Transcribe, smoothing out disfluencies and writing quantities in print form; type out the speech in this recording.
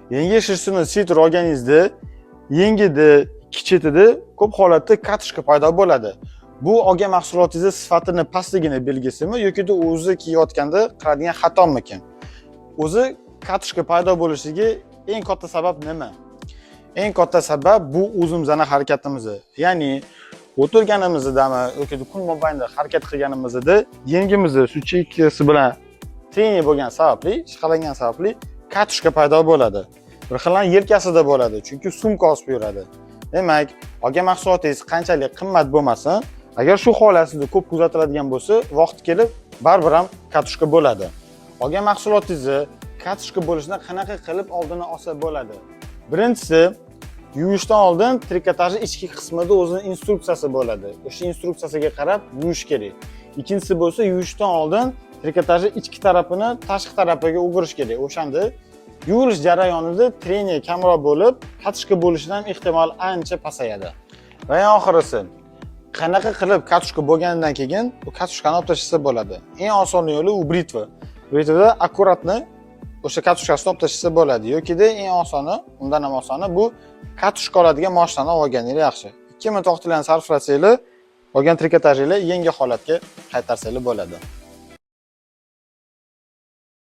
Yangi shirsini sitr olganingizda yengida, kichitida ko'p holatda katishka paydo bo'ladi. Bu olgan mahsulotingiz sifatini pastligini belgisimi yoki o'zi kiyayotganda qiladigan xatomikin? O'zi katishka paydo bo'lishiga eng katta sabab nima? Eng katta sabab bu o'zimizning harakatimiz. Ya'ni o'tirganimizdami yoki kun mobaynida harakat qilganimizda yengimizni shu chekkasi bilan trening bo'lgan sababli, ishqalangan sababli katishka paydo bo'ladi. Bir xillan yelkasida bo'ladi, chunki sumka osib yuradi. Demak, olgan mahsulotingiz qanchalik qimmat bo'lmasin, agar shu holat sizda ko'p kuzatiladigan bo'lsa, vaqt kelib baribir ham katishka bo'ladi. Olgan mahsulotingizni katishka bo'lishini qanaqa qilib oldini olsa bo'ladi? Birinchisi, yuvishdan oldin trikotajning ichki qismida o'zining instruksiyasi bo'ladi. O'sha instruksiyasiga qarab yuvish kerak. Ikkinchisi bo'lsa, yuvishdan oldin trikotajning ichki tarafini tashqi tarafiga o'girish kerak. O'shanda yuvilish jarayonida treniya kamroq bo'lib, katishka bo'lishidan ehtimol ancha pasayadi. Va oxirisi, qanaqa qilib katishka bo'lgandan keyin bu katishkani olib tashlasa bo'ladi? Eng oson yo'li u britva. Britvada akkuratni o'sha katishkasini olib tashlasa bo'ladi. Yoki-da eng osoni, undan ham osoni bu katishka oladigan mashinani olganingiz yaxshi. 2 minut vaqtingizni sarflasanglar, olgan trikotajingizni yangi holatga qaytarsanglar bo'ladi.